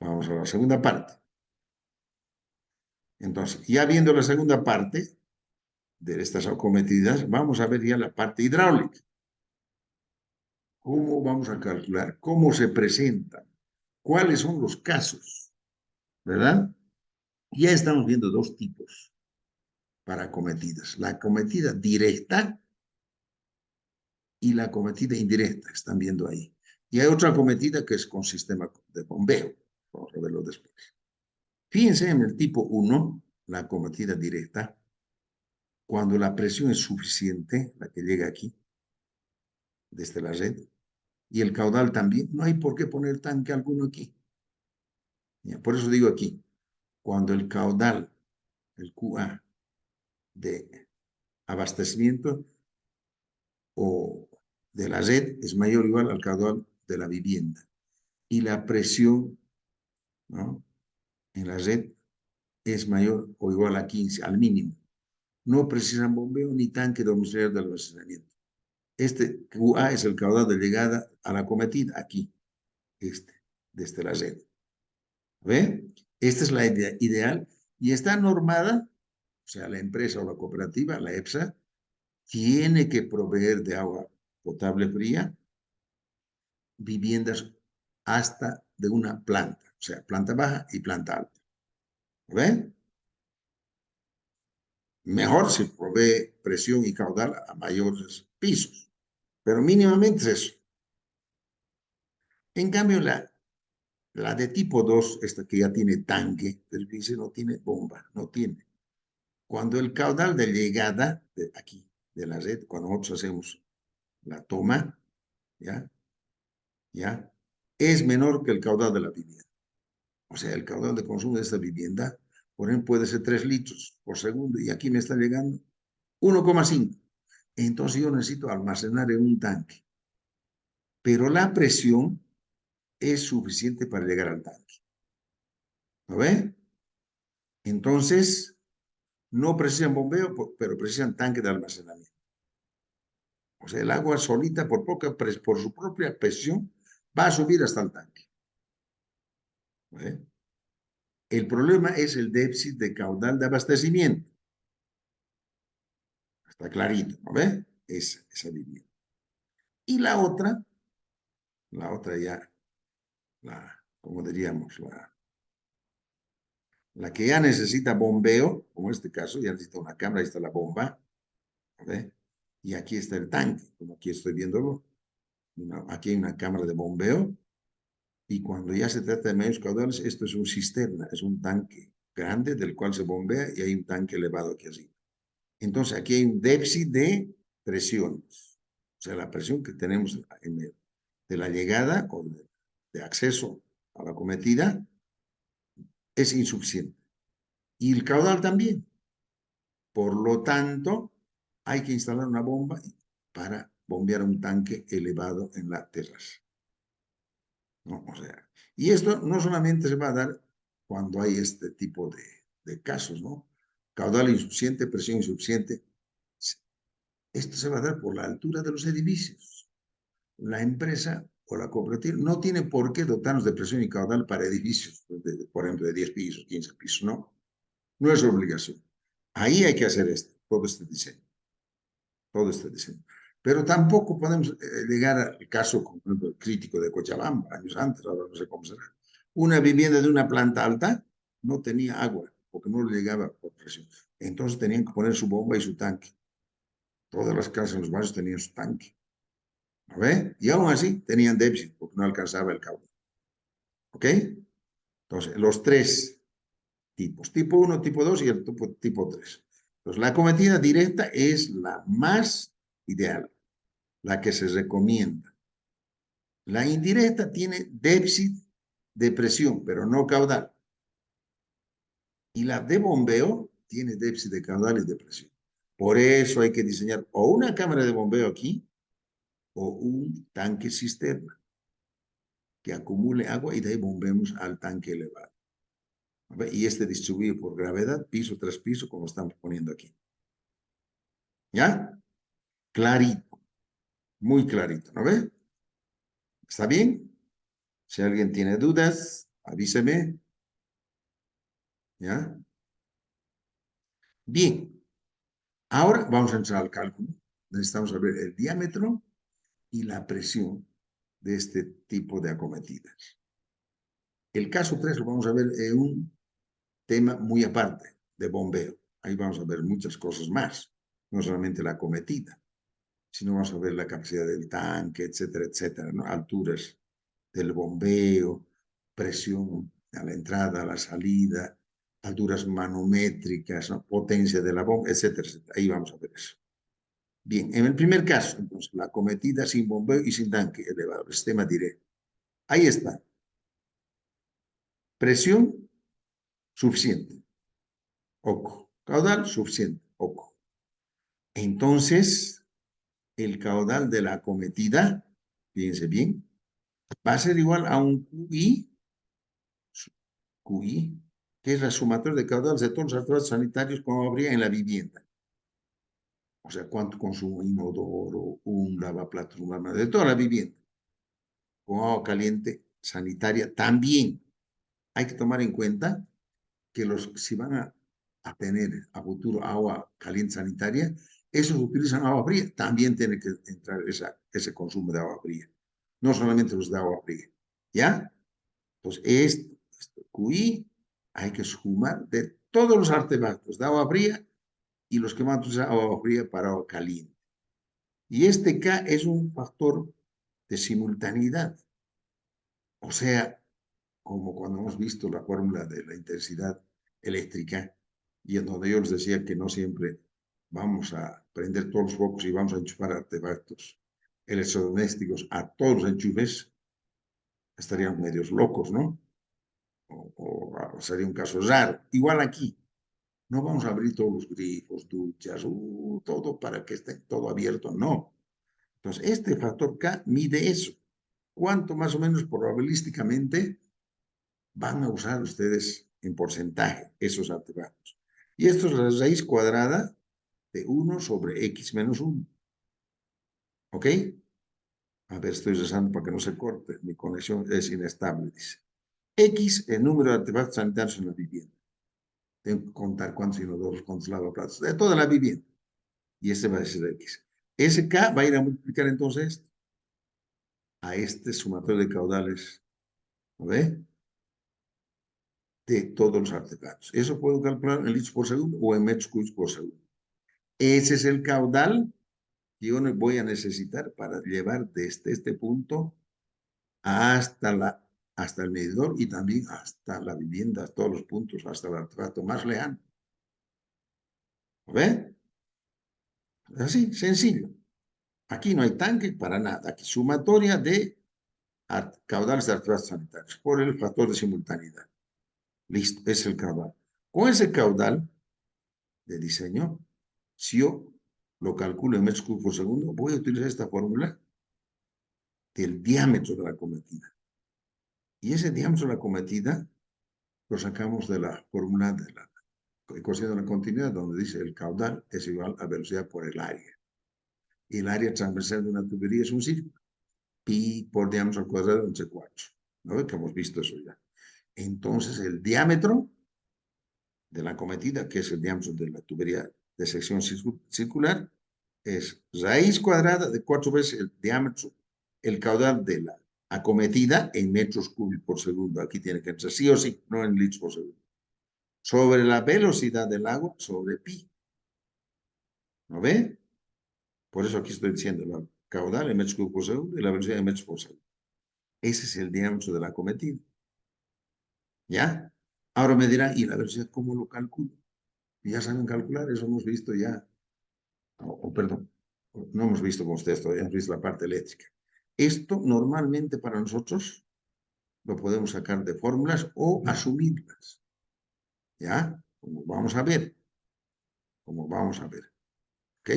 Vamos a la segunda parte. Entonces, ya viendo la segunda parte de estas acometidas, vamos a ver ya la parte hidráulica. ¿Cómo vamos a calcular? ¿Cómo se presentan? ¿Cuáles son los casos? ¿Verdad? Ya estamos viendo dos tipos para acometidas. La acometida directa y la acometida indirecta, están viendo ahí. Y hay otra acometida que es con sistema de bombeo. Vamos a verlo después. Fíjense en el tipo 1, la acometida directa, cuando la presión es suficiente, la que llega aquí, desde la red, y el caudal también, no hay por qué poner tanque alguno aquí. Por eso digo aquí, cuando el caudal, el QA de abastecimiento o de la red es mayor o igual al caudal de la vivienda. Y la presión, ¿no?, en la red es mayor o igual a 15, al mínimo. No precisan bombeo ni tanque domiciliario de almacenamiento. Este QA es el caudal de llegada a la acometida, aquí, desde la red. ¿Ve? Esta es la idea ideal y está normada, o sea, la empresa o la cooperativa, la EPSA, tiene que proveer de agua potable fría viviendas hasta de una planta, o sea, planta baja y planta alta. ¿Ven? Mejor si provee presión y caudal a mayores pisos, pero mínimamente es eso. En cambio, la de tipo 2, esta que ya tiene tanque, pero dice no tiene bomba, no tiene. Cuando el caudal de llegada de aquí, de la red, cuando nosotros hacemos la toma, ¿ya? ¿Ya? Es menor que el caudal de la vivienda. O sea, el caudal de consumo de esta vivienda, por ejemplo, puede ser 3 litros por segundo y aquí me está llegando 1,5. Entonces yo necesito almacenar en un tanque. Pero la presión es suficiente para llegar al tanque. ¿Lo ve? Entonces, no precisan bombeo, pero precisan tanque de almacenamiento. O sea, el agua solita, por su propia presión, va a subir hasta el tanque. ¿Ve? El problema es el déficit de caudal de abastecimiento. Está clarito, ¿no ve? Esa vivienda. Y la otra ya, como diríamos, la que ya necesita bombeo, como en este caso, ya necesita una cámara, ahí está la bomba, ¿ve? Y aquí está el tanque, como aquí estoy viéndolo. Aquí hay una cámara de bombeo, y cuando ya se trata de medios caudales, esto es un cisterna, es un tanque grande del cual se bombea y hay un tanque elevado aquí así. Entonces, aquí hay un déficit de presiones. O sea, la presión que tenemos de la llegada o de acceso a la cometida es insuficiente. Y el caudal también. Por lo tanto, hay que instalar una bomba para bombear un tanque elevado en la terraza, ¿no? O sea, y esto no solamente se va a dar cuando hay este tipo de casos, ¿no? Caudal insuficiente, presión insuficiente. Esto se va a dar por la altura de los edificios. La empresa o la cooperativa no tiene por qué dotarnos de presión y caudal para edificios, por ejemplo, de 10 pisos, 15 pisos, no. No es obligación. Ahí hay que hacer todo este diseño, todo este diseño. Pero tampoco podemos llegar al caso, por ejemplo, el crítico de Cochabamba, años antes, ahora no sé cómo será. Una vivienda de una planta alta no tenía agua, porque no le llegaba por presión. Entonces tenían que poner su bomba y su tanque. Todas las casas en los barrios tenían su tanque. ¿No ve? Y aún así tenían déficit, porque no alcanzaba el caudal. ¿Ok? Entonces, los tres tipos, tipo 1, tipo 2 y el tipo 3. Entonces, la acometida directa es la más ideal, la que se recomienda. La indirecta tiene déficit de presión, pero no caudal. Y la de bombeo tiene déficit de caudal y de presión. Por eso hay que diseñar o una cámara de bombeo aquí o un tanque cisterna que acumule agua y de ahí bombemos al tanque elevado. Y este distribuido por gravedad, piso tras piso, como estamos poniendo aquí. ¿Ya? Clarito, muy clarito, ¿no ve? ¿Está bien? Si alguien tiene dudas, Avíseme. ¿Ya? Bien. Ahora vamos a entrar al cálculo. Necesitamos saber el diámetro y la presión de este tipo de acometidas. El caso 3 lo vamos a ver en un tema muy aparte de bombeo. Ahí vamos a ver muchas cosas más, no solamente la acometida, sino vamos a ver la capacidad del tanque, etcétera, etcétera, ¿no? Alturas del bombeo, presión a la entrada, a la salida, alturas manométricas, ¿no? Potencia de la bomba, etcétera, etcétera. Ahí vamos a ver eso. Bien, en el primer caso, entonces, la acometida sin bombeo y sin tanque elevado, el sistema directo. Ahí está. Presión suficiente, oco. Caudal suficiente, oco. Entonces, el caudal de la acometida, fíjense bien, va a ser igual a un QI, que es la sumatoria de caudales de todos los artefactos sanitarios como habría en la vivienda. O sea, cuánto consumo un inodoro, un lavaplatos, un armario, de toda la vivienda. Con agua caliente sanitaria también. Hay que tomar en cuenta que si van a tener a futuro agua caliente sanitaria, esos utilizan agua fría. También tiene que entrar ese consumo de agua fría. No solamente los de agua fría. ¿Ya? Entonces, este QI hay que sumar de todos los artefactos de agua fría y los que van a usar agua fría para agua caliente. Y este K es un factor de simultaneidad. O sea, como cuando hemos visto la fórmula de la intensidad eléctrica, y en donde yo les decía que no siempre vamos a prender todos los focos y vamos a enchufar artefactos electrodomésticos a todos los enchufes, estarían medios locos, ¿no? O sería un caso raro. Igual aquí, no vamos a abrir todos los grifos, duchas, todo para que esté todo abierto, no. Entonces, este factor K mide eso. ¿Cuánto más o menos probabilísticamente van a usar ustedes en porcentaje esos artefactos? Y esto es la raíz cuadrada de 1 sobre x menos 1. ¿Ok? A ver, estoy rezando para que no se corte. Mi conexión es inestable, dice. X, el número de artefactos sanitarios en la vivienda. Tengo que contar cuántos inodoros, cuántos lavaplatos, de toda la vivienda. Y este va a ser X. Ese K va a ir a multiplicar entonces a este sumatorio de caudales, ¿no ve? De todos los artefactos. Eso puedo calcular en litros por segundo o en metros cúbicos por segundo. Ese es el caudal que yo voy a necesitar para llevar desde este punto hasta el medidor y también hasta la vivienda, todos los puntos, hasta el artefacto más lejano. ¿Lo ve? Así, sencillo. Aquí no hay tanque para nada. Aquí sumatoria de caudales de artefactos sanitarios por el factor de simultaneidad. Listo, es el caudal. Con ese caudal de diseño, si yo lo calculo en metros cúbicos por segundo, voy a utilizar esta fórmula del diámetro de la cometida. Y ese diámetro de la cometida lo sacamos de la fórmula de la ecuación de la continuidad, donde dice el caudal es igual a velocidad por el área. Y el área transversal de una tubería es un círculo. Pi por diámetro al cuadrado entre 4. ¿No? Que hemos visto eso ya. Entonces, el diámetro de la cometida, que es el diámetro de la tubería de sección circular, es raíz cuadrada de 4 veces el diámetro, el caudal de la acometida en metros cúbicos por segundo. Aquí tiene que entrar sí o sí, no en litros por segundo. Sobre la velocidad del agua, sobre pi. ¿No ve? Por eso aquí estoy diciendo la caudal en metros cúbicos por segundo y la velocidad en metros por segundo. Ese es el diámetro de la acometida. ¿Ya? Ahora me dirán, ¿y la velocidad cómo lo calculo? Ya saben calcular, eso hemos visto ya. Perdón, no hemos visto con ustedes todavía, hemos visto la parte eléctrica. Esto normalmente para nosotros lo podemos sacar de fórmulas o asumirlas. ¿Ya? Como vamos a ver. Como vamos a ver. ¿Ok?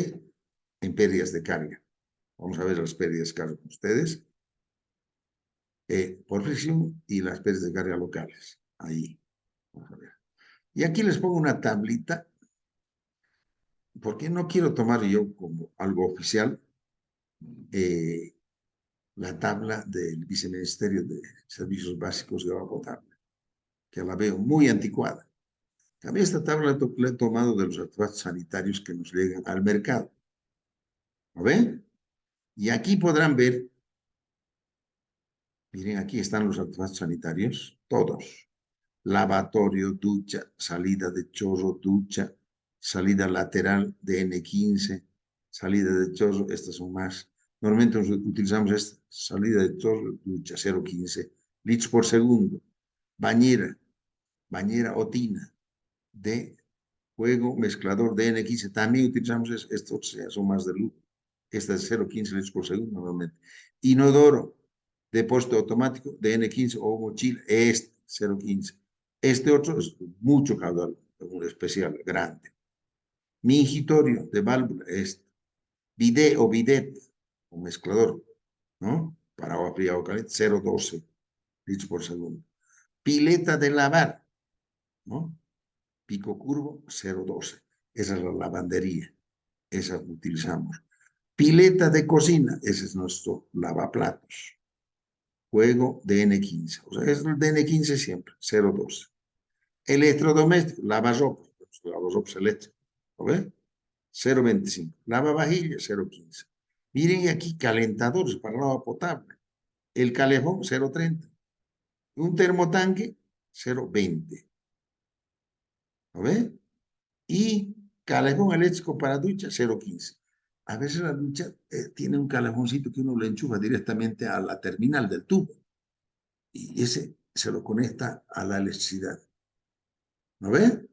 En pérdidas de carga. Vamos a ver las pérdidas de carga con ustedes. Por fricción y las pérdidas de carga locales. Ahí. Vamos a ver. Y aquí les pongo una tablita, porque no quiero tomar yo como algo oficial la tabla del Viceministerio de Servicios Básicos de Agua Potable. que la veo muy anticuada. También esta tabla la he tomado de los artefactos sanitarios que nos llegan al mercado. ¿Lo ven? Y aquí podrán ver, miren, aquí están los artefactos sanitarios, todos. Lavatorio, ducha, salida de chorro, ducha, salida lateral de N15, salida de chorro, estas son más. Normalmente utilizamos esta, salida de chorro, ducha, 0,15 litros por segundo. Bañera, bañera o tina de juego mezclador de N15. También utilizamos estos, son más de luz. Esta es 0,15 litros por segundo normalmente. Inodoro, depósito automático de N15 o mochila, este 0,15. Este otro es mucho caudal, un especial grande. Mingitorio de válvula, este. Bidet o bidet, un mezclador, ¿no? Para agua fría o caliente, 0,12 litros por segundo. Pileta de lavar, ¿no? Pico curvo, 0,12. Esa es la lavandería. Esa utilizamos. Pileta de cocina, ese es nuestro lavaplatos. Juego de N15. O sea, es el de N15 siempre, 0,12. Electrodoméstico, lavarropas, lavarropas eléctricos, ¿lo ves? 0,25. Lavavajillas, 0,15. Miren aquí, calentadores para el agua potable. El calefón, 0,30. Un termotanque, 0,20. ¿Lo ves? Y calefón eléctrico para ducha, 0,15. A veces la ducha tiene un calefoncito que uno le enchufa directamente a la terminal del tubo. Y ese se lo conecta a la electricidad. ¿No ve?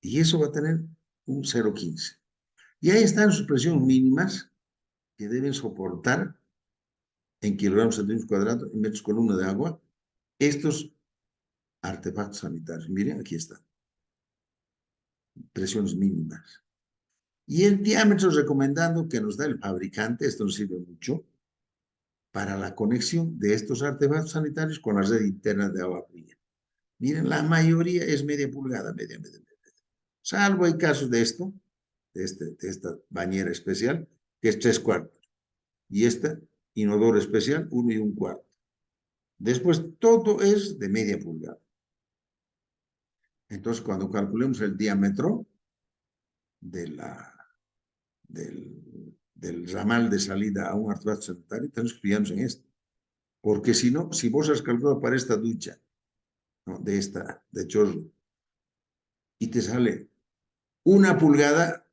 Y eso va a tener un 0,15. Y ahí están sus presiones mínimas que deben soportar en kilogramos centímetros cuadrados, en metros columna de agua, estos artefactos sanitarios. Miren, aquí están. Presiones mínimas. Y el diámetro recomendado que nos da el fabricante, esto nos sirve mucho, para la conexión de estos artefactos sanitarios con la red interna de agua fría. Miren, la mayoría es media pulgada, media. Salvo hay casos de esto, de esta bañera especial, que es 3/4. Y esta, inodoro especial, 1 1/4. Después, todo es de media pulgada. Entonces, cuando calculemos el diámetro de del ramal de salida a un artefacto sanitario, tenemos que fijarnos en esto. Porque si no, si vos has calculado para esta ducha, ¿no? De chorro, y te sale 1 pulgada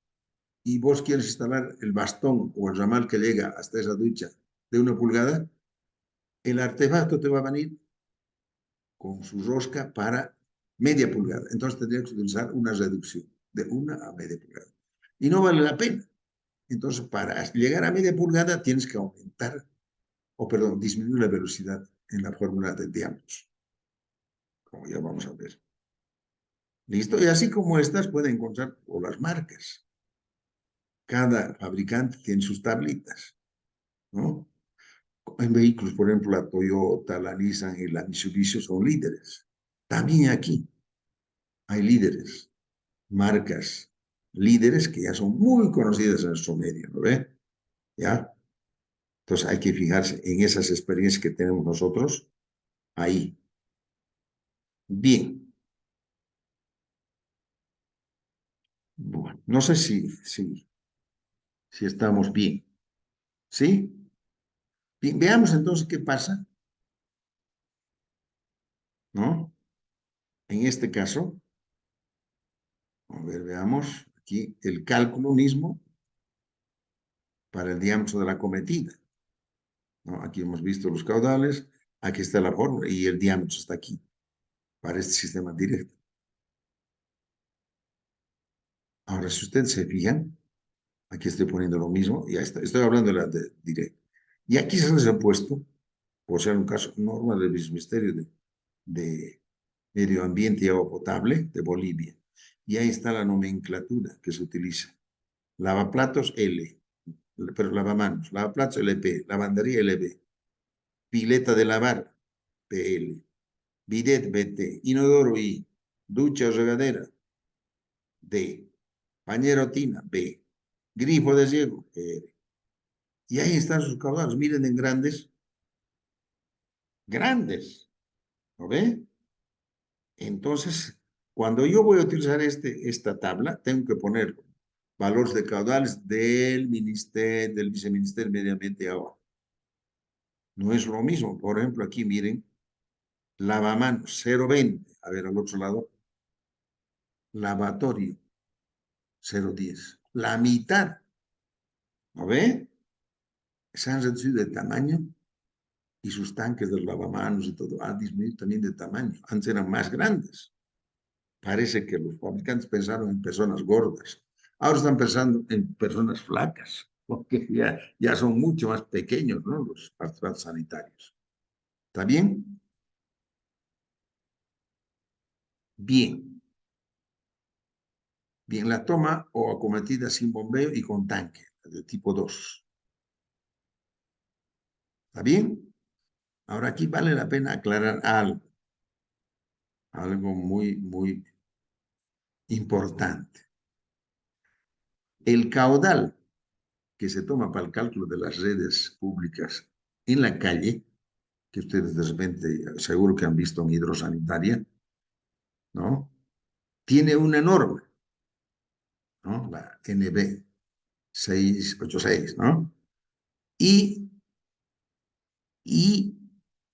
y vos quieres instalar el bastón o el ramal que llega hasta esa ducha de 1 pulgada, el artefacto te va a venir con su rosca para media pulgada. Entonces tendrías que utilizar una reducción de 1 a media pulgada. Y no vale la pena. Entonces, para llegar a media pulgada tienes que aumentar, o perdón, disminuir la velocidad en la fórmula de diámetros, como ya vamos a ver. ¿Listo? Y así como estas pueden encontrar o las marcas. Cada fabricante tiene sus tablitas, ¿no? En vehículos, por ejemplo, la Toyota, la Nissan y la Mitsubishi son líderes. También aquí hay líderes, marcas líderes que ya son muy conocidas en nuestro medio, ¿no ve? ¿Ya? Entonces hay que fijarse en esas experiencias que tenemos nosotros ahí. Bien. Bueno, no sé si estamos bien. ¿Sí? Bien, veamos entonces qué pasa, ¿no? En este caso, a ver, veamos aquí el cálculo mismo para el diámetro de la cometida, ¿no? Aquí hemos visto los caudales, aquí está la fórmula y el diámetro está aquí para este sistema directo. Ahora, si ustedes se fijan, aquí estoy poniendo lo mismo, ya está, estoy hablando de la directa. Y aquí se les ha puesto, por ser un caso normal del Ministerio de Medio Ambiente y Agua Potable de Bolivia. Y ahí está la nomenclatura que se utiliza. Lavaplatos L, pero lavamanos, lavaplatos LP, lavandería LB, pileta de lavar PL, bidet BT, inodoro I, ducha o regadera D, bañera o tina B, grifo de riego R. Y ahí están sus caudales, miren en grandes, grandes, ¿no ve? Entonces, cuando yo voy a utilizar esta tabla, tengo que poner valores de caudales del ministerio, del viceministerio de Medio Ambiente y Agua. No es lo mismo. Por ejemplo, aquí miren, lavamanos 0,20. A ver, al otro lado, lavatorio 0,10. La mitad. ¿No ve? Se han reducido de tamaño y sus tanques de lavamanos y todo han disminuido también de tamaño. Antes eran más grandes. Parece que los fabricantes pensaron en personas gordas. Ahora están pensando en personas flacas, porque ya son mucho más pequeños, ¿no? Los artefactos sanitarios. ¿Está bien? Bien. Bien, la toma o acometida sin bombeo y con tanque, de tipo 2. ¿Está bien? Ahora aquí vale la pena aclarar algo muy, muy importante. El caudal que se toma para el cálculo de las redes públicas en la calle, que ustedes de repente seguro que han visto en hidrosanitaria, ¿no? Tiene una norma, ¿no? La NB 686, ¿no? Y, y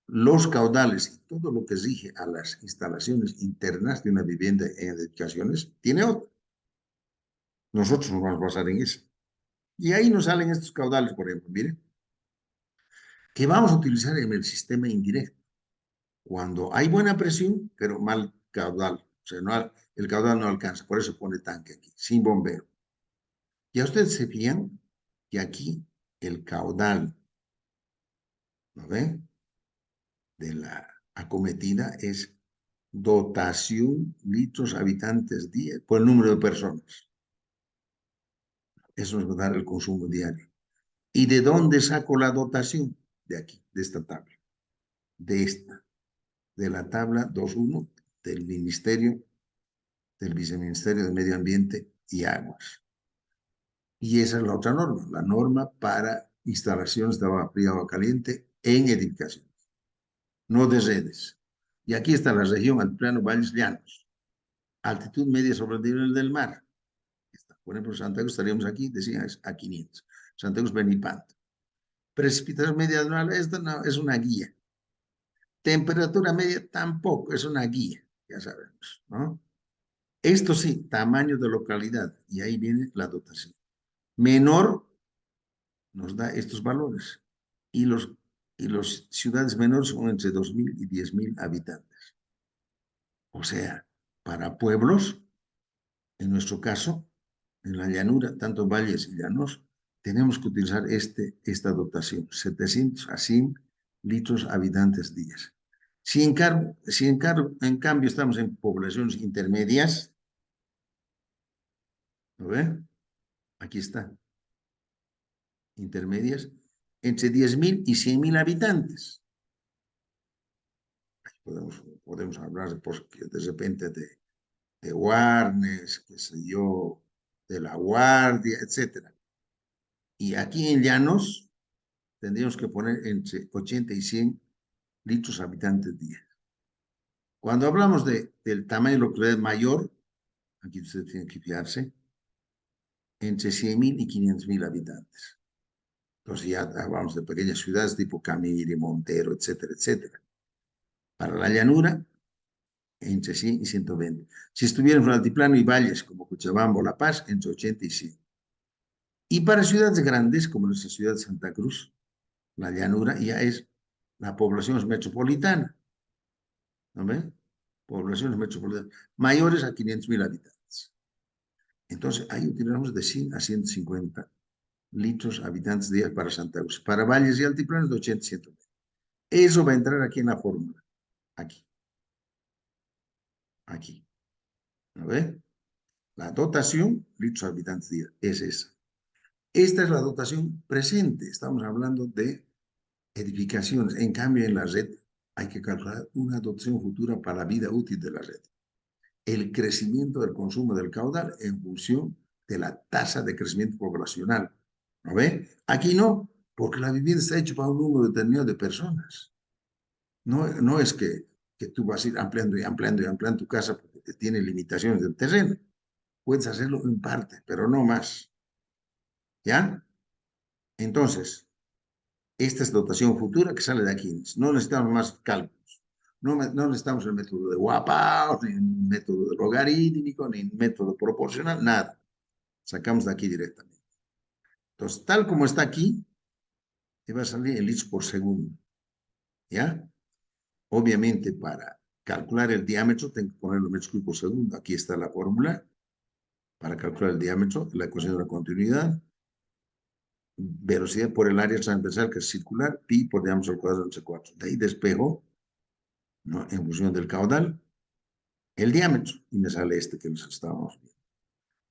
los caudales y todo lo que rige a las instalaciones internas de una vivienda en edificaciones tiene otro. Nosotros nos vamos a basar en eso. Y ahí nos salen estos caudales, por ejemplo, miren, que vamos a utilizar en el sistema indirecto. Cuando hay buena presión, pero mal caudal. O sea, el caudal no alcanza, por eso pone tanque aquí, sin bombeo. Ya ustedes se fijan que aquí el caudal, ¿no ven? De la acometida es dotación litros habitantes día por el número de personas. Eso nos va a dar el consumo diario. ¿Y de dónde saco la dotación? De aquí, de esta tabla. De esta, de la tabla 2.1 del Ministerio, del Viceministerio de Medio Ambiente y Aguas. Y esa es la otra norma, la norma para instalaciones de agua fría o agua caliente en edificaciones, no de redes. Y aquí está la región altiplano valles llanos, altitud media sobre el nivel del mar. Por ejemplo, Santiago estaríamos aquí, decía, es a 500. Santiago es Benipanto. Precipitación media anual, esta no, es una guía. Temperatura media tampoco, es una guía, ya sabemos, ¿no? Esto sí, tamaño de localidad, y ahí viene la dotación. Menor nos da estos valores. Y los ciudades menores son entre 2.000 y 10.000 habitantes. O sea, para pueblos, en nuestro caso, en la llanura, tanto valles y llanos, tenemos que utilizar esta dotación, 700 a 100 litros habitantes días. Si en cambio estamos en poblaciones intermedias, ¿lo ven? Aquí está, intermedias, entre 10.000 y 100.000 habitantes. Podemos hablar de repente de Warnes, qué sé yo, de La Guardia, etcétera. Y aquí en Llanos tendríamos que poner entre 80 y 100 litros habitantes día. Cuando hablamos del tamaño de localidad mayor, aquí ustedes tienen que fijarse, entre 100.000 y 500.000 habitantes. Entonces ya hablamos de pequeñas ciudades tipo Camiri, Montero, etcétera, etcétera. Para la llanura, entre 100 y 120. Si estuviéramos en altiplano y valles como Cochabamba o La Paz, entre 80 y 100. Y para ciudades grandes, como nuestra ciudad de Santa Cruz, la llanura ya es la población metropolitana, ¿no ven? Poblaciones metropolitanas, mayores a 500.000 habitantes. Entonces, ahí utilizamos de 100 a 150 litros habitantes día para Santa Cruz. Para valles y altiplanos, de 80 a 120. Eso va a entrar aquí en la fórmula. Aquí. Aquí. ¿No ven? La dotación, litros habitantes día, es esa. Esta es la dotación presente. Estamos hablando de edificaciones. En cambio, en la red hay que calcular una dotación futura para la vida útil de la red. El crecimiento del consumo del caudal en función de la tasa de crecimiento poblacional. ¿No ve? Aquí no, porque la vivienda está hecha para un número determinado de personas. No, no es que que tú vas a ir ampliando y ampliando y ampliando tu casa porque tiene limitaciones del terreno. Puedes hacerlo en parte, pero no más. ¿Ya? Entonces, esta es dotación futura que sale de aquí. No necesitamos más cálculos. No necesitamos el método de Guapaus, ni el método de logarítmico, ni el método proporcional, nada. Sacamos de aquí directamente. Entonces, tal como está aquí, te va a salir el litros por segundo. ¿Ya? Obviamente, para calcular el diámetro, tengo que poner los metros cúbicos por segundo. Aquí está la fórmula para calcular el diámetro, la ecuación de la continuidad. Velocidad por el área transversal, que es circular, pi por diámetro al cuadrado entre 4. De ahí despejo, ¿no? En función del caudal, el diámetro, y me sale este que nos estábamos viendo.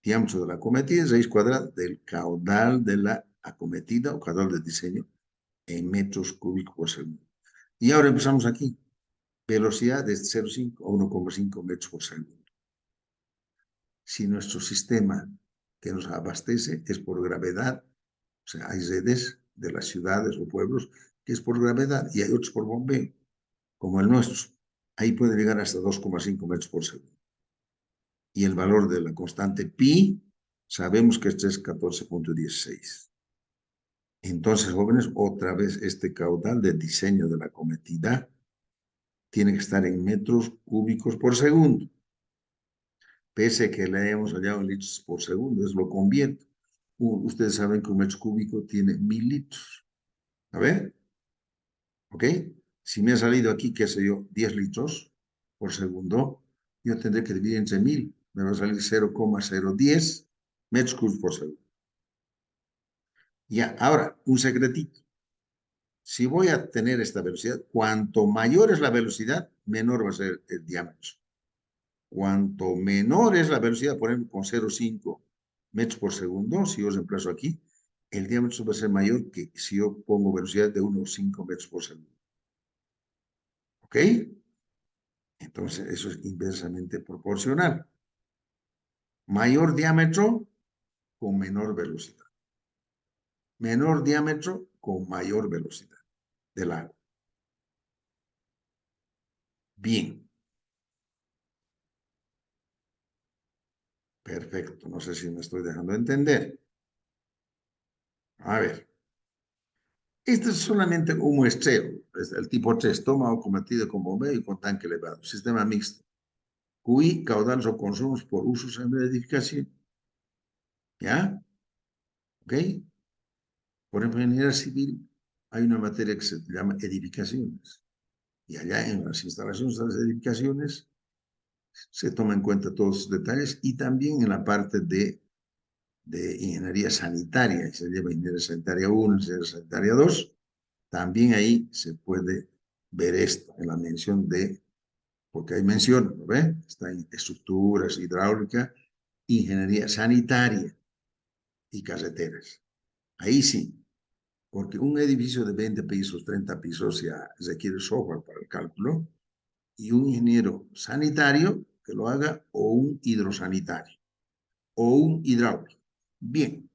Diámetro de la acometida es raíz cuadrada del caudal de la acometida o caudal de diseño en metros cúbicos por segundo. Y ahora empezamos aquí. Velocidad de 0,5 a 1,5 metros por segundo. Si nuestro sistema que nos abastece es por gravedad, o sea, hay redes de las ciudades o pueblos que es por gravedad y hay otros por bombeo, como el nuestro. Ahí puede llegar hasta 2,5 metros por segundo. Y el valor de la constante pi, sabemos que este es 14,16. Entonces, jóvenes, otra vez este caudal de diseño de la cometida tiene que estar en metros cúbicos por segundo. Pese a que le hayamos hallado en litros por segundo, es lo convierto. Ustedes saben que un metro cúbico tiene 1000 litros. A ver, ¿ok? Si me ha salido aquí, qué sé yo, 10 litros por segundo, yo tendré que dividir entre 1000. Me va a salir 0,010 metros cúbicos por segundo. Ya, ahora, un secretito. Si voy a tener esta velocidad, cuanto mayor es la velocidad, menor va a ser el diámetro. Cuanto menor es la velocidad, por ejemplo, con 0,5 metros por segundo, si yo reemplazo aquí, el diámetro va a ser mayor que si yo pongo velocidad de 1,5 metros por segundo. ¿Ok? Entonces, eso es inversamente proporcional. Mayor diámetro con menor velocidad. Menor diámetro con mayor velocidad del agua. Bien. Perfecto. No sé si me estoy dejando entender. A ver. Este es solamente un muestreo. Es el tipo 3, estómago convertido con bombeo y con tanque elevado. Sistema mixto. QI, caudales o consumos por usos en la edificación. ¿Ya? ¿Ok? Por ejemplo, en ingeniería civil hay una materia que se llama edificaciones. Y allá en las instalaciones de las edificaciones se toma en cuenta todos esos detalles y también en la parte de ingeniería sanitaria. Se lleva ingeniería sanitaria 1, ingeniería sanitaria 2. También ahí se puede ver esto en la mención de, porque hay mención, ¿no ve? Está en estructuras, hidráulica, ingeniería sanitaria y carreteras. Ahí sí, porque un edificio de 20 pisos, 30 pisos ya requiere software para el cálculo y un ingeniero sanitario que lo haga o un hidrosanitario o un hidráulico. Bien,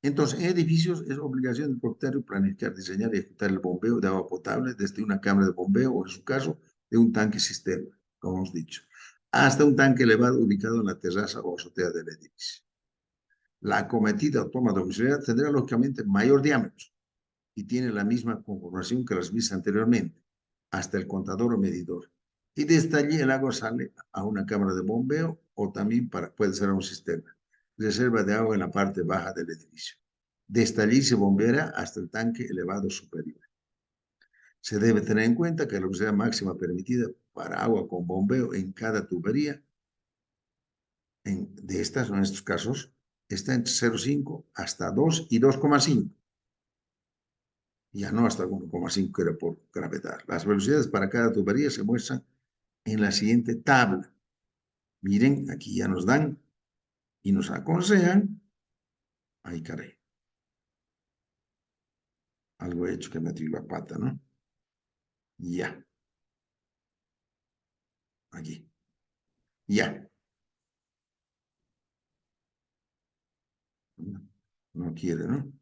entonces en edificios es obligación del propietario planificar, diseñar y ejecutar el bombeo de agua potable desde una cámara de bombeo o en su caso de un tanque cisterna, como hemos dicho, hasta un tanque elevado ubicado en la terraza o azotea del edificio. La acometida o toma domiciliaria tendrá lógicamente mayor diámetro y tiene la misma conformación que las vistas anteriormente, hasta el contador o medidor. Y desde allí el agua sale a una cámara de bombeo o también puede ser a un cisterna. Reserva de agua en la parte baja del edificio. Desde allí se bombeará hasta el tanque elevado superior. Se debe tener en cuenta que la velocidad máxima permitida para agua con bombeo en cada tubería, de estas, en estos casos, está entre 0,5 hasta 2 y 2,5. Ya no hasta 1,5 que era por gravedad. Las velocidades para cada tubería se muestran en la siguiente tabla. Miren, aquí ya nos dan y nos aconsejan. Ay, caray. Algo he hecho que metí la pata, ¿no? Ya. Aquí. Ya. No quiere, ¿no?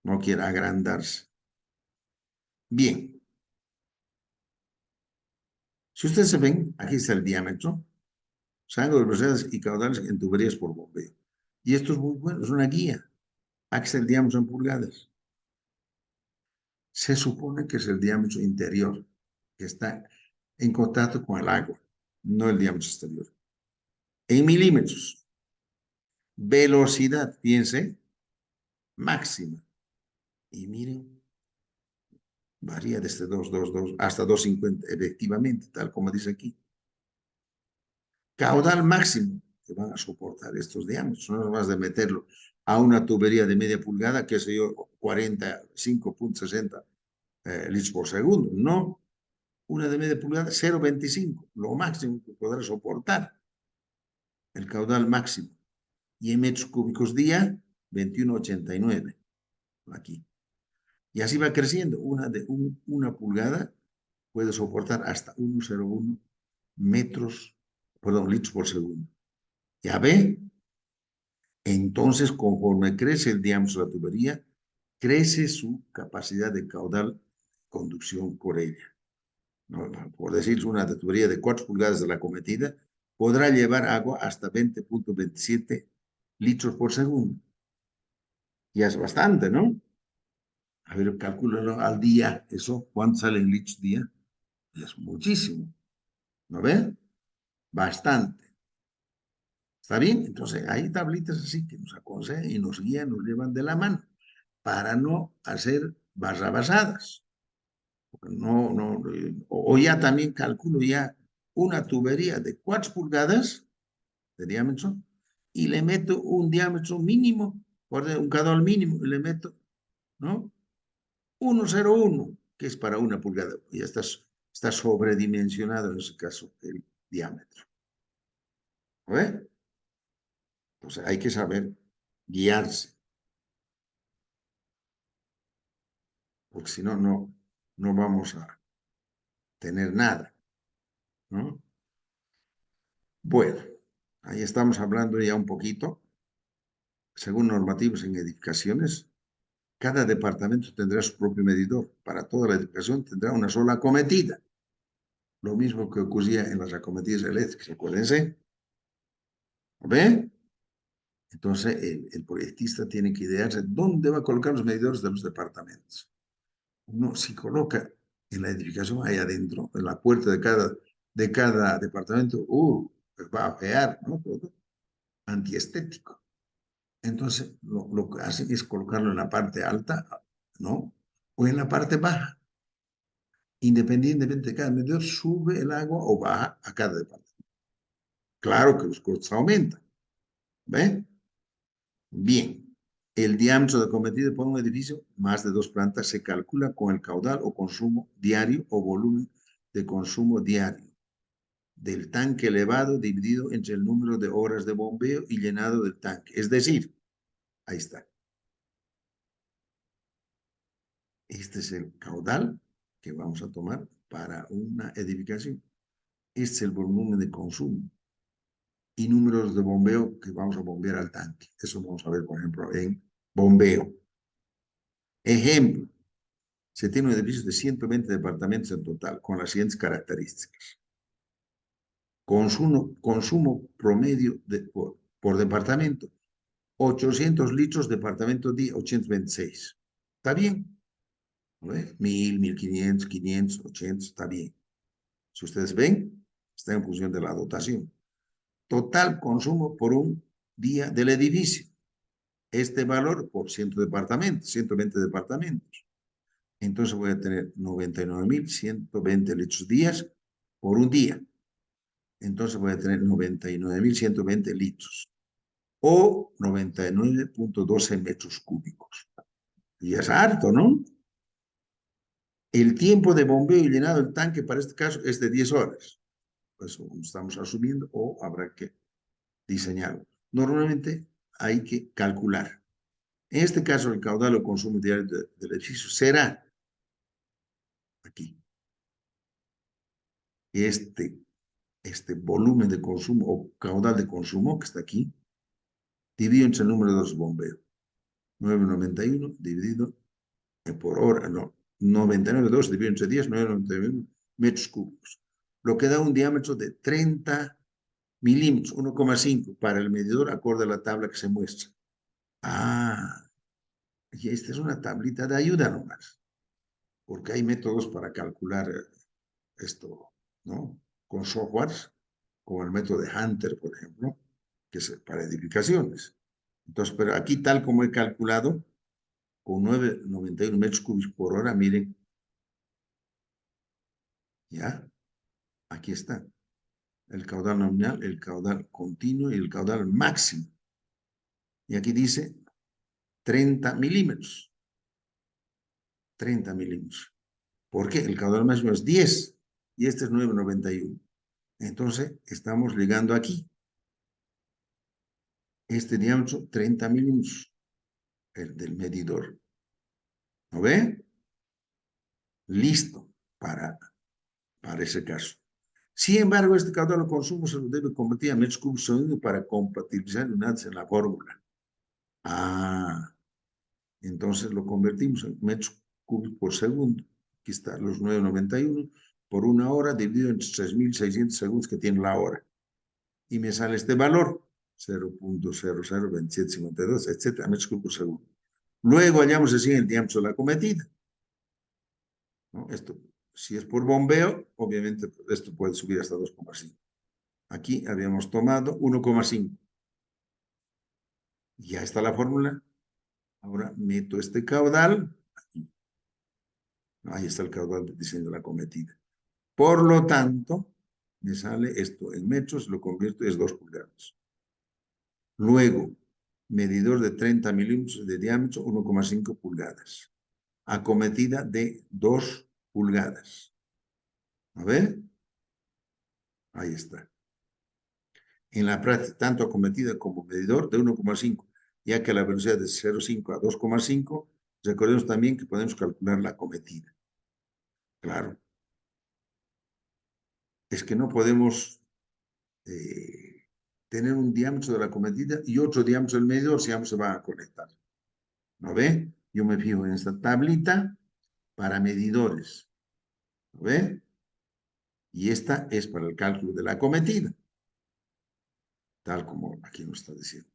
No quiere agrandarse. Bien. Si ustedes se ven, aquí está el diámetro, ángulos, velocidades y caudales en tuberías por bombeo. Y esto es muy bueno, es una guía. Aquí está el diámetro en pulgadas. Se supone que es el diámetro interior, que está en contacto con el agua, no el diámetro exterior. En milímetros, velocidad, piense, máxima. Y miren, varía desde 2,22 hasta 2,50, efectivamente, tal como dice aquí. Caudal máximo que van a soportar estos diámetros, no es más de meterlo a una tubería de media pulgada, que sé yo, 45,60 litros por segundo. No, una de media pulgada, 0,25, lo máximo que podrá soportar el caudal máximo. Y en metros cúbicos día, 21,89, aquí. Y así va creciendo. Una pulgada puede soportar hasta 1,01 litros por segundo. ¿Ya ve? Entonces, conforme crece el diámetro de la tubería, crece su capacidad de caudal conducción por ella. ¿No? Por decir, una tubería de 4 pulgadas de la cometida podrá llevar agua hasta 20,27 litros por segundo. Ya es bastante, ¿no? A ver, calcúlalo al día, eso, ¿cuánto sale en litros día? Ya es muchísimo, ¿no ven? Bastante. ¿Está bien? Entonces, hay tablitas así que nos aconsejan y nos guían, nos llevan de la mano para no hacer barrabasadas. No, no, o ya también calculo ya una tubería de 4 pulgadas de diámetro y le meto un diámetro mínimo, un caudal mínimo, y le meto, ¿no? 1,01, que es para una pulgada. Ya está sobredimensionado en ese caso el diámetro. ¿Ve? Entonces hay que saber guiarse, porque si no, no vamos a tener nada, ¿no? Bueno, ahí estamos hablando ya un poquito. Según normativos en edificaciones, cada departamento tendrá su propio medidor. Para toda la edificación tendrá una sola acometida. Lo mismo que ocurría en las acometidas eléctricas, acuérdense. ¿Ve? Entonces, el proyectista tiene que idearse dónde va a colocar los medidores de los departamentos. Uno, si coloca en la edificación ahí adentro, en la puerta de cada departamento, pues va a fear, ¿no? Todo antiestético. Entonces, lo que hacen es colocarlo en la parte alta, ¿no? O en la parte baja. Independientemente de cada medidor, sube el agua o baja a cada departamento. Claro que los costos aumentan. ¿Ve? Bien. El diámetro de cometido por un edificio, más de 2 plantas, se calcula con el caudal o consumo diario o volumen de consumo diario del tanque elevado dividido entre el número de horas de bombeo y llenado del tanque. Es decir, ahí está. Este es el caudal que vamos a tomar para una edificación. Este es el volumen de consumo y números de bombeo que vamos a bombear al tanque. Eso vamos a ver, por ejemplo, en bombeo. Ejemplo, se tiene un edificio de 120 departamentos en total, con las siguientes características. Consumo promedio por departamento, 800 litros departamento día, 826. ¿Está bien? ¿No ves? 1,000, 1,500, 500, 800, está bien. Si ustedes ven, está en función de la dotación. Total consumo por un día del edificio. Este valor por 120 departamentos. Entonces voy a tener 99,120 litros días por un día. Entonces voy a tener 99,120 litros o 99,12 metros cúbicos. Y es harto, ¿no? El tiempo de bombeo y llenado del tanque para este caso es de 10 horas. Eso estamos asumiendo o habrá que diseñarlo. Normalmente hay que calcular. En este caso, el caudal o consumo diario del edificio será aquí. Este volumen de consumo o caudal de consumo que está aquí, dividido entre el número de los bombeos. 991 dividido por hora, no, 99,2 dividido entre 10, 991 metros cúbicos. lo que da un diámetro de 30 milímetros, 1,5 para el medidor acorde a la tabla que se muestra. Ah, y esta es una tablita de ayuda nomás, porque hay métodos para calcular esto, ¿no? Con softwares, como el método de Hunter, por ejemplo, que es para edificaciones. Entonces, pero aquí tal como he calculado, con 9,91 metros cúbicos por hora, miren, ya, aquí está, el caudal nominal, el caudal continuo y el caudal máximo. Y aquí dice 30 milímetros. 30 milímetros. ¿Por qué? El caudal máximo es 10 y este es 9,91. Entonces, estamos llegando aquí. Este diámetro, 30 milímetros, el del medidor. ¿No ve? Listo para ese caso. Sin embargo, este caudal de consumo se lo debe convertir a metros cúbicos segundo para compatibilizar unidades en la fórmula. Ah, entonces lo convertimos en metros cúbicos por segundo. Aquí está los 9,91 por una hora dividido entre 3.600 segundos que tiene la hora. Y me sale este valor, 0,002752, etcétera, metros cúbicos por segundo. Luego hallamos así el diámetro de la cometida, ¿no? Esto, si es por bombeo, obviamente esto puede subir hasta 2,5. Aquí habíamos tomado 1,5. Ya está la fórmula. Ahora meto este caudal. Aquí. Ahí está el caudal diciendo la cometida. Por lo tanto, me sale esto en metros, lo convierto, es 2 pulgadas. Luego, medidor de 30 milímetros de diámetro, 1,5 pulgadas. Acometida de 2 pulgadas. A ver, ahí está. En la práctica, tanto acometida como medidor de 1,5, ya que la velocidad de 0,5 a 2,5, recordemos también que podemos calcular la acometida. Claro. Es que no podemos tener un diámetro de la acometida y otro diámetro del medidor si ambos se van a conectar. ¿No ve? Yo me fijo en esta tablita para medidores. ¿No ve? Y esta es para el cálculo de la acometida, tal como aquí nos está diciendo.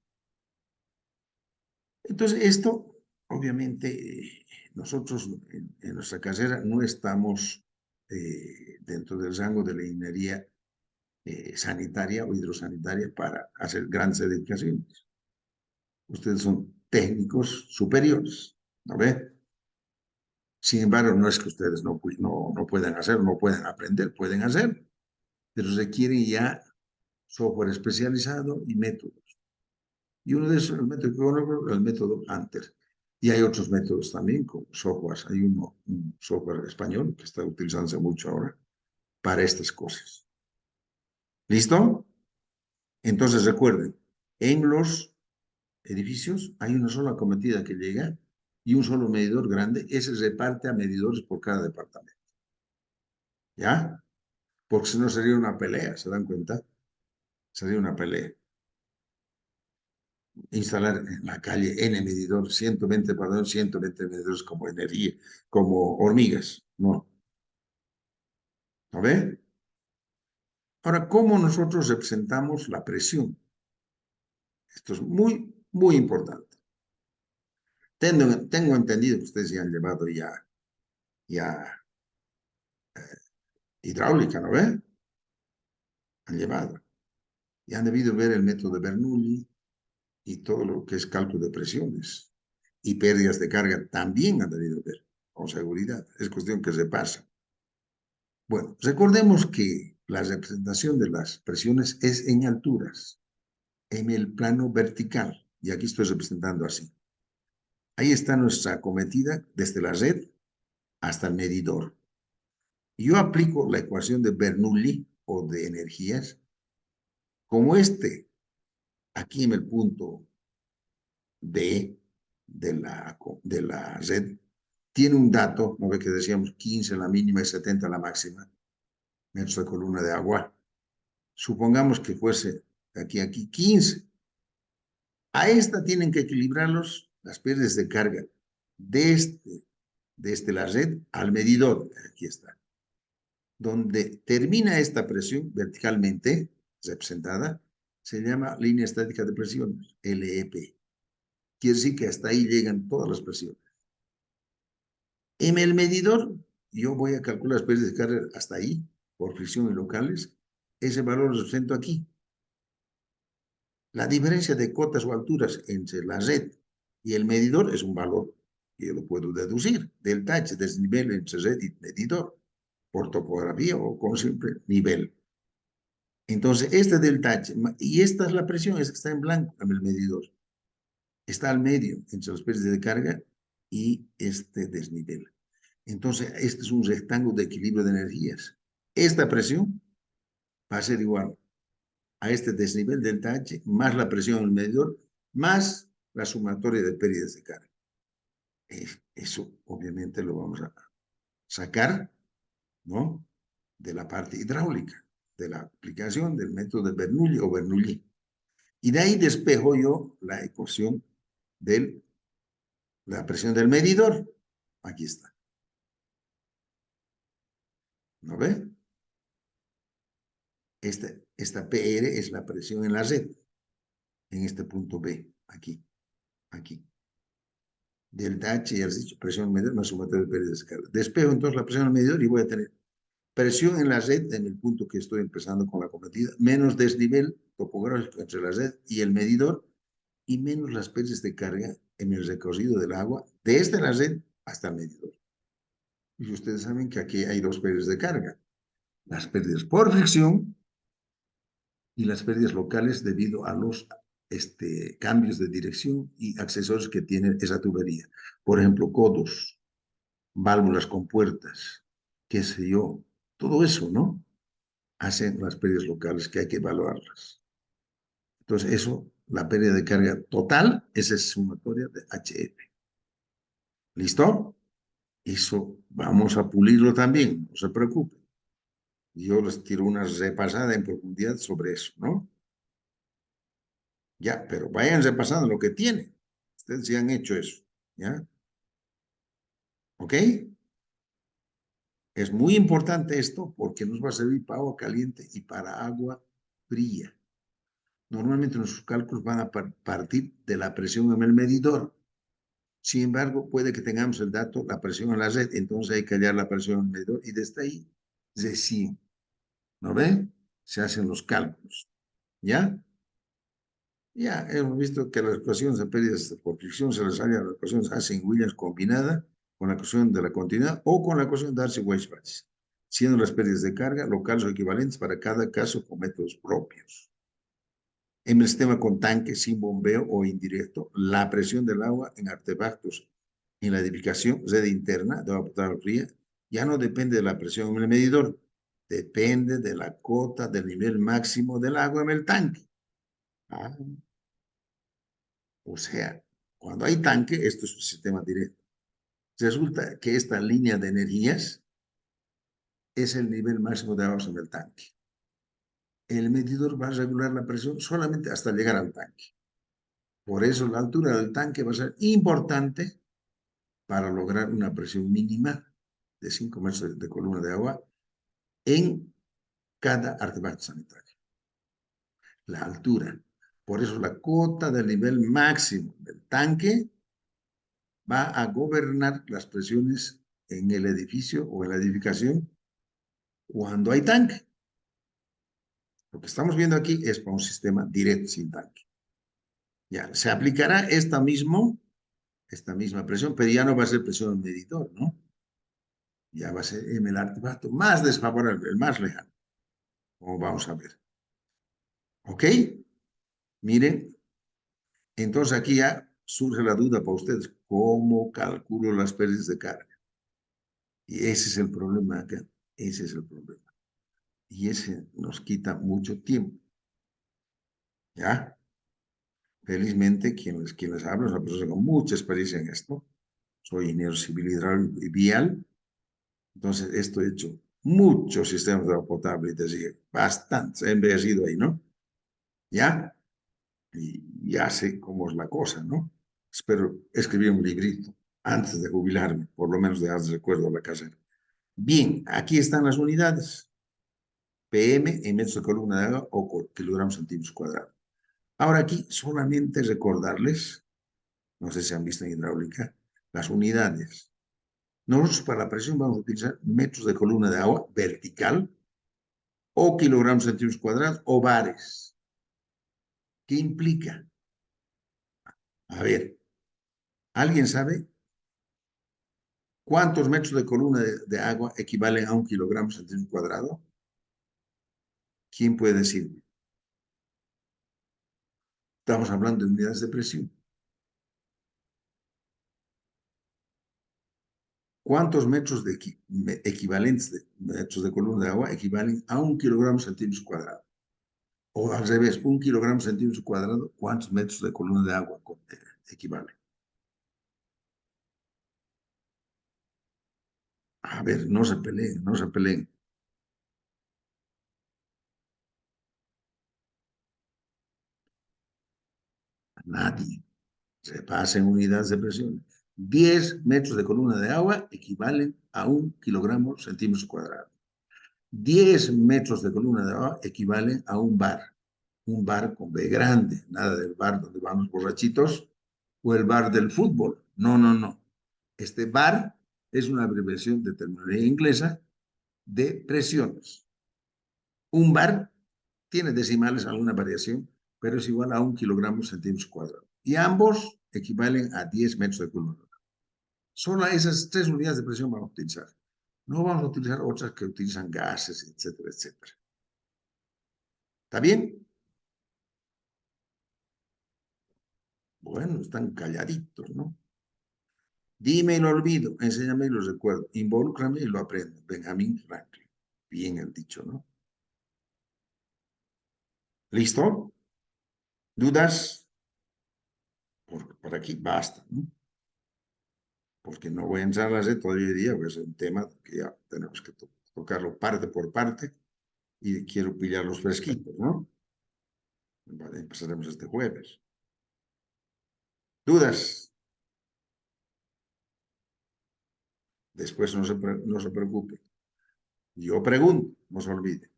Entonces, esto, obviamente, nosotros en nuestra carrera no estamos dentro del rango de la ingeniería sanitaria o hidrosanitaria para hacer grandes edificaciones. Ustedes son técnicos superiores, ¿no ve? Sin embargo, no es que ustedes no puedan hacer, no puedan aprender, pueden hacer, pero requieren ya software especializado y métodos. Y uno de esos, el método que conozco, el método Hunter. Y hay otros métodos también, como softwares. Hay un software español que está utilizándose mucho ahora para estas cosas. ¿Listo? Entonces recuerden, en los edificios hay una sola acometida que llega y un solo medidor grande. Ese reparte a medidores por cada departamento. ¿Ya? Porque si no sería una pelea, ¿se dan cuenta? Sería una pelea. Instalar en la calle N medidor, 120 medidores como energía, como hormigas, ¿no? ¿No ve? Ahora, ¿cómo nosotros representamos la presión? Esto es muy, muy importante. Tengo entendido que ustedes ya han llevado ya hidráulica, ¿no ve? Han llevado. Y han debido ver el método de Bernoulli y todo lo que es cálculo de presiones y pérdidas de carga también han debido ver, con seguridad. Es cuestión que se pasa. Bueno, recordemos que la representación de las presiones es en alturas, en el plano vertical, y aquí estoy representando así. Ahí está nuestra acometida desde la red hasta el medidor. Yo aplico la ecuación de Bernoulli o de energías, como aquí en el punto D de la red, tiene un dato, ¿no ve que decíamos 15 la mínima y 70 la máxima, metros de columna de agua? Supongamos que fuese de aquí a aquí 15. A esta tienen que equilibrarlos las pérdidas de carga desde la red al medidor. Aquí está. donde termina esta presión verticalmente representada, se llama línea estática de presión, LEP. Quiere decir que hasta ahí llegan todas las presiones. En el medidor, yo voy a calcular las pérdidas de carga hasta ahí, por fricción y locales. Ese valor lo represento aquí. La diferencia de cotas o alturas entre la red y el medidor es un valor que yo lo puedo deducir del TH, desnivel entre red y medidor, por topografía o con simple nivel. Entonces, este del TH, y esta es la presión, es que está en blanco en el medidor. Está al medio entre los pérdidas de carga y este desnivel. Entonces, este es un rectángulo de equilibrio de energías. Esta presión va a ser igual a este desnivel delta H, más la presión en el medidor, más la sumatoria de pérdidas de carga. Eso obviamente lo vamos a sacar, ¿no? De la parte hidráulica, de la aplicación del método de Bernoulli o Bernoulli. Y de ahí despejo yo la ecuación de la presión del medidor. Aquí está. ¿No ve? Esta PR es la presión en la red, en este punto B, aquí, aquí. Delta H, ya les he dicho, presión medidor más sumatoria de pérdidas de carga. Despejo entonces la presión al medidor y voy a tener presión en la red, en el punto que estoy empezando con la cometida, menos desnivel topográfico entre la red y el medidor, y menos las pérdidas de carga en el recorrido del agua, desde la red hasta el medidor. Y ustedes saben que aquí hay dos pérdidas de carga. Las pérdidas por fricción y las pérdidas locales debido a los cambios de dirección y accesorios que tiene esa tubería. Por ejemplo, codos, válvulas con puertas, qué sé yo, todo eso, ¿no? Hacen las pérdidas locales que hay que evaluarlas. Entonces, eso, la pérdida de carga total, esa es sumatoria de HF. ¿Listo? Eso vamos a pulirlo también, no se preocupen. Yo les tiro una repasada en profundidad sobre eso, ¿no? Ya, pero vayan repasando lo que tienen. Ustedes ya han hecho eso, ¿ya? ¿Ok? Es muy importante esto porque nos va a servir para agua caliente y para agua fría. Normalmente nuestros cálculos van a partir de la presión en el medidor. Sin embargo, puede que tengamos el dato, la presión en la red, entonces hay que hallar la presión en el medidor y desde ahí, recién, ¿no ven? Se hacen los cálculos, ¿ya? Ya hemos visto que las ecuaciones de pérdidas por fricción se les halla la ecuación Hansen-Williams combinada con la ecuación de la continuidad o con la ecuación Darcy-Weisbach, siendo las pérdidas de carga locales o equivalentes para cada caso con métodos propios. En el sistema con tanque sin bombeo o indirecto, la presión del agua en artefactos en la edificación, red interna de agua potable fría, ya no depende de la presión en el medidor, depende de la cota del nivel máximo del agua en el tanque. Ah, o sea, cuando hay tanque, esto es un sistema directo. Resulta que esta línea de energías es el nivel máximo de agua en el tanque. El medidor va a regular la presión solamente hasta llegar al tanque. Por eso la altura del tanque va a ser importante para lograr una presión mínima de 5 metros de columna de agua en cada artefacto sanitario. La altura. Por eso la cota del nivel máximo del tanque va a gobernar las presiones en el edificio o en la edificación cuando hay tanque. Lo que estamos viendo aquí es para un sistema directo sin tanque. Ya, se aplicará esta misma presión, pero ya no va a ser presión medidor, ¿no? Ya va a ser en el artefacto más desfavorable, el más lejano, como vamos a ver. ¿Ok? Miren, entonces aquí ya surge la duda para ustedes, ¿cómo calculo las pérdidas de carga? Y ese es el problema acá, ese es el problema. Y ese nos quita mucho tiempo, ¿ya? Felizmente, quienes hablan son personas con mucha experiencia en esto. Soy ingeniero civil hidráulico y vial, entonces esto he hecho muchos sistemas de agua potable, es decir, bastantes, he envejecido ahí, ¿no? ¿Ya? Y ya sé cómo es la cosa, ¿no? Espero escribir un librito antes de jubilarme, por lo menos de recuerdo a la casa. Bien, aquí están las unidades. PM en metros de columna de agua o kilogramos centímetros cuadrados. Ahora aquí solamente recordarles, no sé si han visto en hidráulica, las unidades. Nosotros para la presión vamos a utilizar metros de columna de agua vertical o kilogramos centímetros cuadrados o bares. ¿Qué implica? A ver, ¿alguien sabe cuántos metros de columna de agua equivalen a un kilogramo centímetro cuadrado? ¿Quién puede decirme? Estamos hablando de unidades de presión. ¿Cuántos metros de equivalentes de metros de columna de agua equivalen a un kilogramo centímetros cuadrado? O al revés, un kilogramo centímetros cuadrado, ¿cuántos metros de columna de agua equivalen? A ver, no se peleen, no se peleen. Nadie. Se pasa en unidades de presión. 10 metros de columna de agua equivalen a un kilogramo centímetros cuadrados. 10 metros de columna de agua equivalen a un bar. Un bar con B grande, nada del bar donde van los borrachitos o el bar del fútbol. No, no, no. Este bar es una abreviación de terminología inglesa de presiones. Un bar tiene decimales, alguna variación, pero es igual a un kilogramo centímetros cuadrados. Y ambos equivalen a 10 metros de columna. Solo esas tres unidades de presión vamos a utilizar. No vamos a utilizar otras que utilizan gases, etcétera, etcétera. ¿Está bien? Bueno, están calladitos, ¿no? Dime y lo olvido, enséñame y lo recuerdo, involúcrame y lo aprendo. Benjamin Franklin. Bien el dicho, ¿no? ¿Listo? ¿Dudas? Por aquí basta, ¿no? Porque no voy a entrar a la red todo el día, porque es un tema que ya tenemos que tocarlo parte por parte y quiero pillar los fresquitos, ¿no? Vale, empezaremos este jueves. ¿Dudas? Después no se preocupe. Yo pregunto, no se olvide.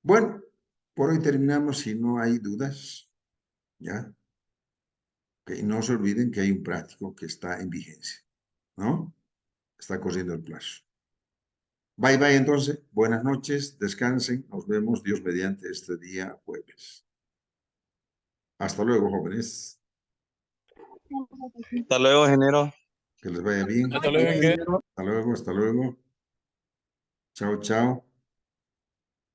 Bueno, por hoy terminamos si no hay dudas, ¿ya? Okay, no se olviden que hay un práctico que está en vigencia, ¿no? Está corriendo el plazo. Bye bye entonces, buenas noches, descansen, nos vemos Dios mediante este día jueves. Hasta luego, jóvenes. Hasta luego, ingeniero. Que les vaya bien. Hasta luego, ingeniero. Hasta luego, hasta luego. Chao, chao.